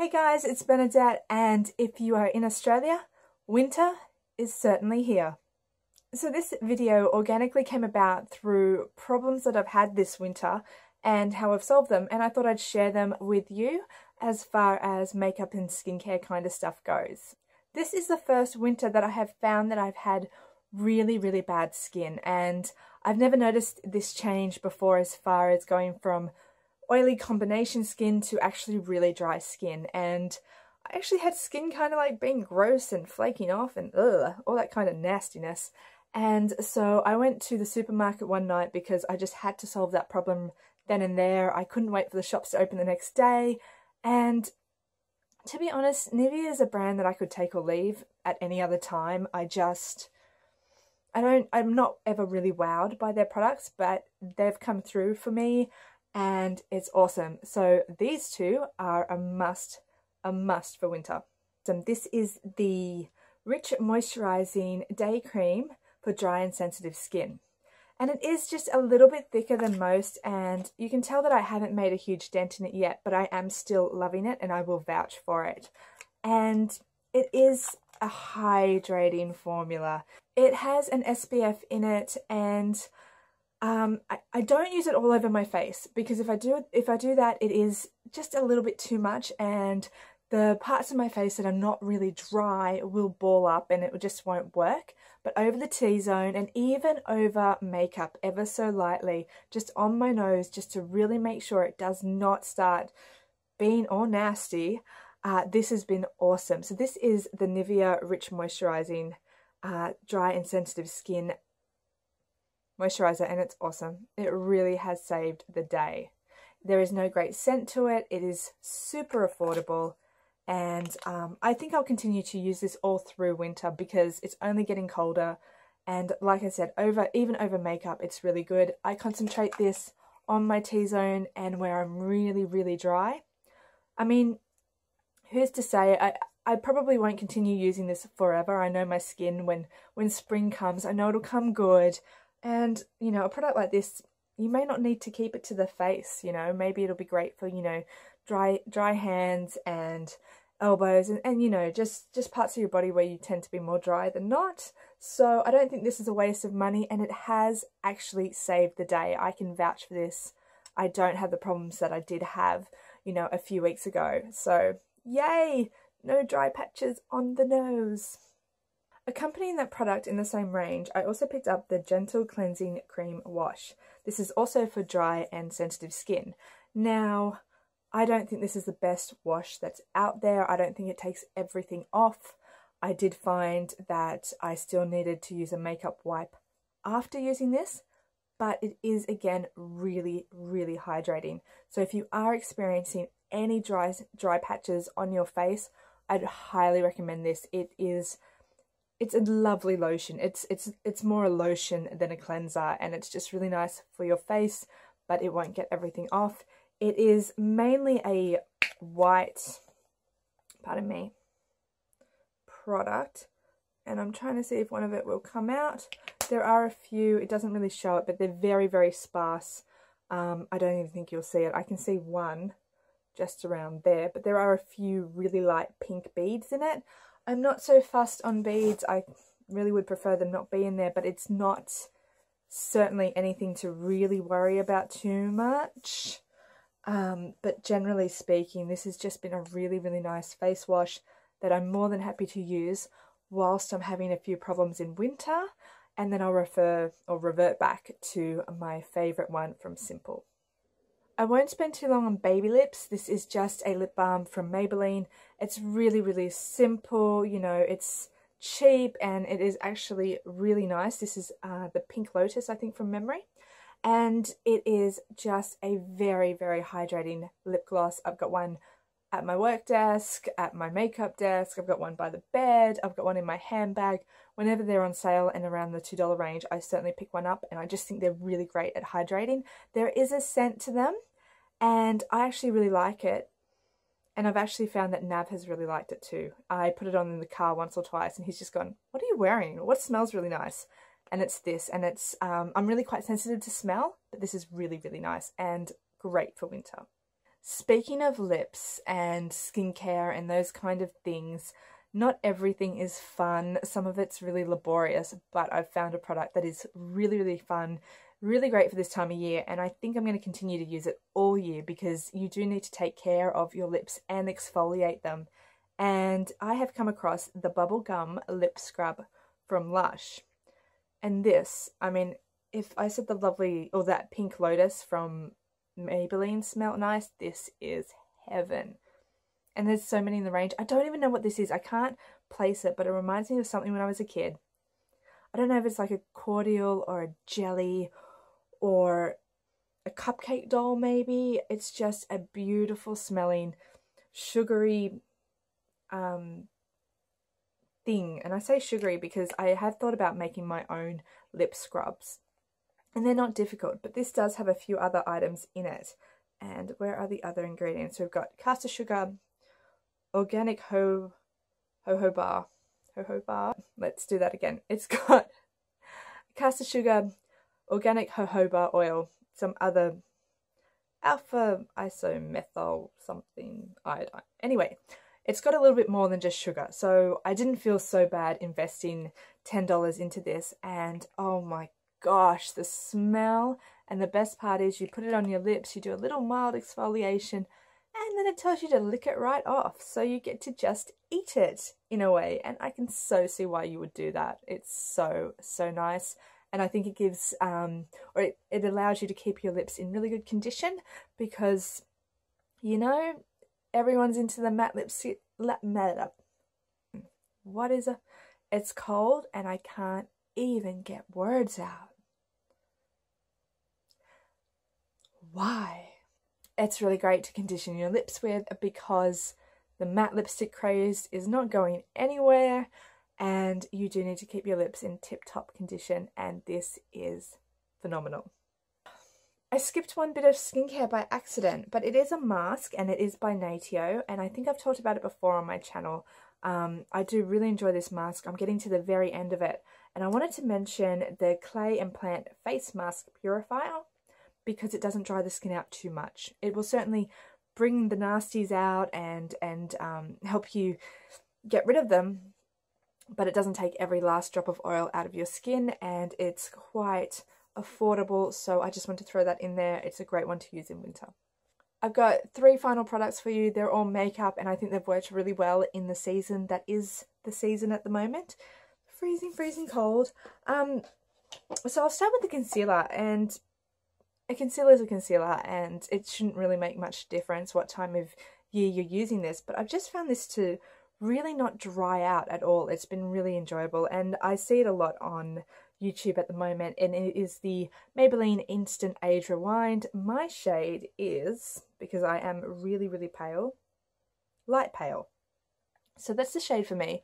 Hey guys, it's Bernadette, and if you are in Australia, winter is certainly here. So this video organically came about through problems that I've had this winter and how I've solved them, and I thought I'd share them with you as far as makeup and skincare kind of stuff goes. This is the first winter that I have found that I've had really bad skin, and I've never noticed this change before as far as going from oily combination skin to actually really dry skin. And I actually had skin kind of like being gross and flaking off and all that kind of nastiness. And so I went to the supermarket one night because I just had to solve that problem then and there. I couldn't wait for the shops to open the next day. And to be honest, Nivea is a brand that I could take or leave at any other time. I'm not ever really wowed by their products, but they've come through for me and it's awesome. So these two are a must for winter. So this is the Rich Moisturising Day Cream for dry and sensitive skin. And it is just a little bit thicker than most, and you can tell that I haven't made a huge dent in it yet, but I am still loving it and I will vouch for it. And it is a hydrating formula. It has an SPF in it, and I don't use it all over my face because if I do that, it is just a little bit too much, and the parts of my face that are not really dry will ball up and it just won't work. But over the T-zone and even over makeup ever so lightly, just on my nose, just to really make sure it does not start being all nasty, this has been awesome. So this is the Nivea Rich Moisturising Dry and Sensitive Skin Moisturizer, and it's awesome. It really has saved the day. There is no great scent to it. It is super affordable, and I think I'll continue to use this all through winter because it's only getting colder, and like I said, even over makeup, it's really good. I concentrate this on my T-zone and where I'm really dry. I mean, who's to say? I probably won't continue using this forever. I know my skin, when spring comes, I know it'll come good. And, you know, a product like this, you may not need to keep it to the face, you know. Maybe it'll be great for, you know, dry hands and elbows and you know, just parts of your body where you tend to be more dry than not. So I don't think this is a waste of money, and it has actually saved the day. I can vouch for this. I don't have the problems that I did have, you know, a few weeks ago. So, yay! No dry patches on the nose. Accompanying that product in the same range, I also picked up the Gentle Cleansing Cream Wash. This is also for dry and sensitive skin. Now, I don't think this is the best wash that's out there. I don't think it takes everything off. I did find that I still needed to use a makeup wipe after using this, but it is, again, really hydrating. So if you are experiencing any dry patches on your face, I'd highly recommend this. It's a lovely lotion. It's more a lotion than a cleanser, and it's just really nice for your face, but it won't get everything off. It is mainly a white, pardon me, product, and I'm trying to see if one of it will come out. There are a few, it doesn't really show it, but they're very sparse. I don't even think you'll see it. I can see one just around there, but there are a few really light pink beads in it. I'm not so fussed on beads. I really would prefer them not be in there, but it's not certainly anything to really worry about too much. But generally speaking, this has just been a really nice face wash that I'm more than happy to use whilst I'm having a few problems in winter, and then I'll revert back to my favourite one from Simple. I won't spend too long on BabyLips. This is just a lip balm from Maybelline. It's really simple, you know, it's cheap and it is actually really nice. This is the Pink Lotus, I think, from memory. And it is just a very hydrating lip gloss. I've got one at my work desk, at my makeup desk, I've got one by the bed, I've got one in my handbag. Whenever they're on sale and around the $2 range, I certainly pick one up, and I just think they're really great at hydrating. There is a scent to them, and I actually really like it. And I've actually found that Nav has really liked it too. I put it on in the car once or twice, and he's just gone, "What are you wearing? What smells really nice?" And it's this, and it's, I'm really quite sensitive to smell, but this is really nice and great for winter. Speaking of lips and skincare and those kind of things, not everything is fun. Some of it's really laborious, but I've found a product that is really, really fun, really great for this time of year, and I think I'm going to continue to use it all year because you do need to take care of your lips and exfoliate them. And I have come across the Bubblegum lip scrub from Lush. And this, I mean, if I said the lovely, or that Pink Lotus from Maybelline smelled nice, this is heaven. And there's so many in the range. I don't even know what this is. I can't place it, but it reminds me of something when I was a kid. I don't know if it's like a cordial or a jelly or a cupcake doll maybe. It's just a beautiful smelling, sugary thing. And I say sugary because I have thought about making my own lip scrubs. And they're not difficult, but this does have a few other items in it. And where are the other ingredients? We've got caster sugar, organic jojoba. Let's do that again. It's got caster sugar, organic jojoba oil, some other alpha isomethyl something iodine. Anyway, it's got a little bit more than just sugar. So I didn't feel so bad investing $10 into this. And oh my gosh, the smell. And the best part is you put it on your lips, you do a little mild exfoliation, and then it tells you to lick it right off. So you get to just eat it in a way. And I can so see why you would do that. It's so, so nice. And I think it gives, it allows you to keep your lips in really good condition because, you know, everyone's into the matte lipstick. What is it? It's cold and I can't even get words out. Why? It's really great to condition your lips with because the matte lipstick craze is not going anywhere and you do need to keep your lips in tip-top condition, and this is phenomenal. I skipped one bit of skincare by accident, but it is a mask and it is by Natio, and I think I've talked about it before on my channel. I do really enjoy this mask. I'm getting to the very end of it, and I wanted to mention the Clay and Plant Face Mask Purifier because it doesn't dry the skin out too much. It will certainly bring the nasties out and help you get rid of them, but it doesn't take every last drop of oil out of your skin, and it's quite affordable, so I just want to throw that in there. It's a great one to use in winter. I've got 3 final products for you. They're all makeup, and I think they've worked really well in the season that is the season at the moment. Freezing cold. So I'll start with the concealer, and a concealer is a concealer, and it shouldn't really make much difference what time of year you're using this, but I've just found this to really not dry out at all. It's been really enjoyable, and I see it a lot on YouTube at the moment, and it is the Maybelline Instant Age Rewind. My shade is, because I am really, really pale, light pale. So that's the shade for me.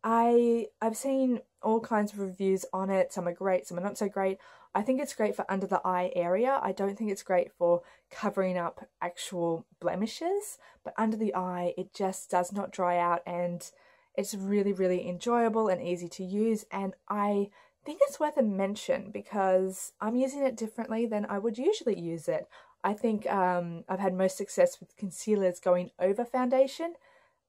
I've seen all kinds of reviews on it. Some are great, some are not so great. I think it's great for under the eye area. I don't think it's great for covering up actual blemishes, but under the eye it just does not dry out, and it's really, really enjoyable and easy to use. And I think it's worth a mention because I'm using it differently than I would usually use it. I think I've had most success with concealers going over foundation.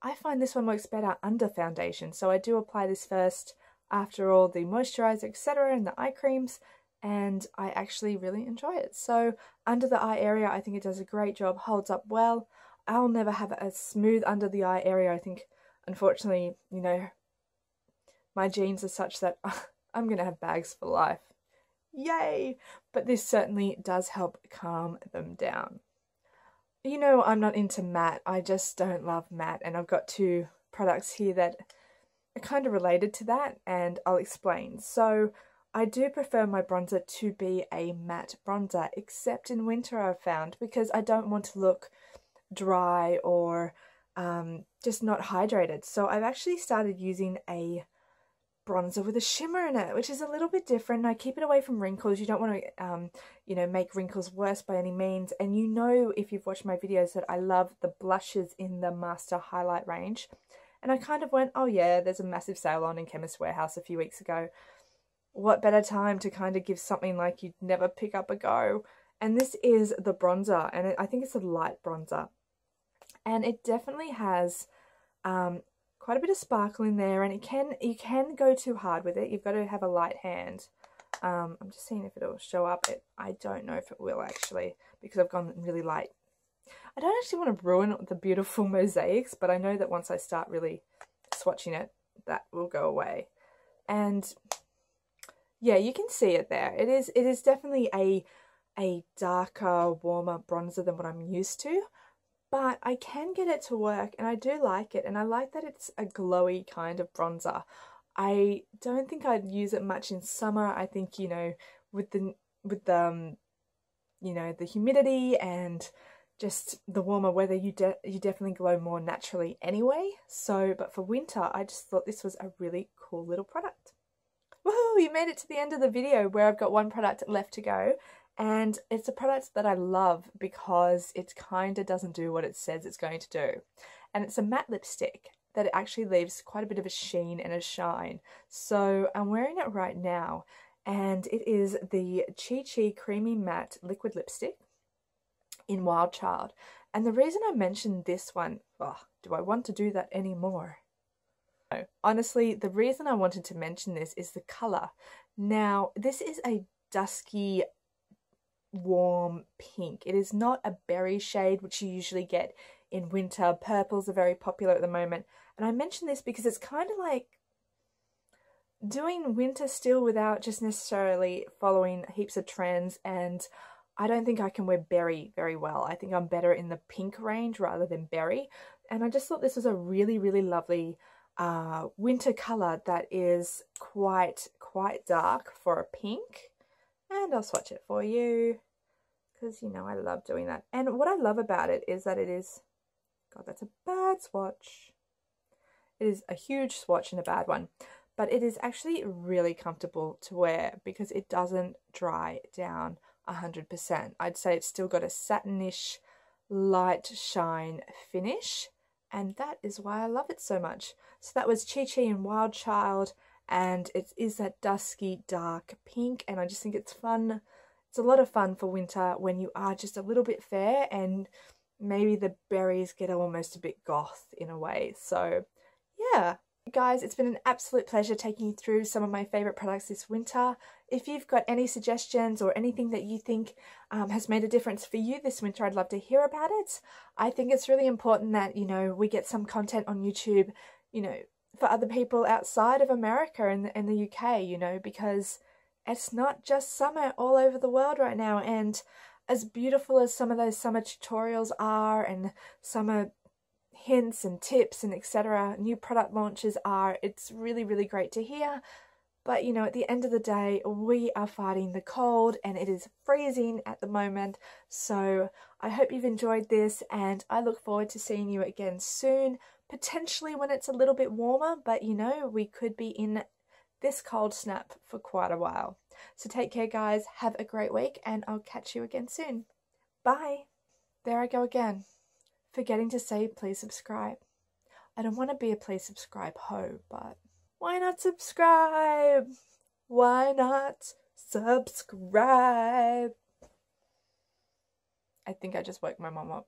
I find this one works better under foundation, so I do apply this first after all the moisturizer, etc., and the eye creams, and I actually really enjoy it. So under the eye area, I think it does a great job, holds up well. I'll never have a smooth under the eye area. I think, unfortunately, you know, my genes are such that I'm going to have bags for life. Yay! But this certainly does help calm them down. You know, I'm not into matte. I just don't love matte, and I've got 2 products here that are kind of related to that, and I'll explain. So I do prefer my bronzer to be a matte bronzer, except in winter I've found, because I don't want to look dry or just not hydrated. So I've actually started using a bronzer with a shimmer in it, which is a little bit different. I keep it away from wrinkles. You don't want to, you know, make wrinkles worse by any means. And you know, if you've watched my videos, that I love the blushes in the Master Highlight range. And I kind of went, oh yeah, there's a massive sale on in Chemist Warehouse a few weeks ago. What better time to kind of give something like you'd never pick up a go And this is the bronzer, and I think it's a light bronzer. And it definitely has quite a bit of sparkle in there, and you can go too hard with it. You've got to have a light hand. I'm just seeing if it'll show up. I don't know if it will actually, because I've gone really light. I don't actually want to ruin the beautiful mosaics, but I know that once I start really swatching it, that will go away. And yeah, you can see it there. It is definitely a darker, warmer bronzer than what I'm used to, but I can get it to work, and I do like it, and I like that it's a glowy kind of bronzer. I don't think I'd use it much in summer. I think, you know, with the you know, the humidity and just the warmer weather, you definitely glow more naturally anyway. So, but for winter, I just thought this was a really cool little product. Woohoo! You made it to the end of the video where I've got one product left to go. And it's a product that I love because it kind of doesn't do what it says it's going to do. And it's a matte lipstick that it actually leaves quite a bit of a sheen and a shine. So I'm wearing it right now, and it is the Chi Chi Creamy Matte Liquid Lipstick in Wild Child. And the reason I mentioned this one, do I want to do that anymore? No. Honestly, the reason I wanted to mention this is the colour. Now, this is a dusky, warm pink. It is not a berry shade, which you usually get in winter. Purples are very popular at the moment. And I mention this because it's kind of like doing winter still without just necessarily following heaps of trends, and I don't think I can wear berry very well. I think I'm better in the pink range rather than berry, and I just thought this was a really, really lovely winter colour that is quite dark for a pink. And I'll swatch it for you because, you know, I love doing that. And what I love about it is that it is, God, that's a bad swatch. It is a huge swatch and a bad one, but it is actually really comfortable to wear because it doesn't dry down 100%. I'd say it's still got a satinish, light shine finish, and that is why I love it so much. So that was Chi Chi and Wild Child, and it is that dusky, dark pink, and I just think it's fun. It's a lot of fun for winter when you are just a little bit fair, and maybe the berries get almost a bit goth in a way. So yeah, guys, it's been an absolute pleasure taking you through some of my favorite products this winter. If you've got any suggestions or anything that you think has made a difference for you this winter, I'd love to hear about it. I think it's really important that, you know, we get some content on YouTube, you know, for other people outside of America and the UK, you know, because it's not just summer all over the world right now. And as beautiful as some of those summer tutorials are, and summer hints and tips and etc., new product launches are, it's really, really great to hear. But, you know, at the end of the day, we are fighting the cold and it is freezing at the moment. So I hope you've enjoyed this, and I look forward to seeing you again soon, potentially when it's a little bit warmer, but you know, we could be in this cold snap for quite a while. So take care, guys. Have a great week, and I'll catch you again soon. Bye. There I go again, forgetting to say please subscribe. I don't want to be a please subscribe ho, but why not subscribe? Why not subscribe? I think I just woke my mom up.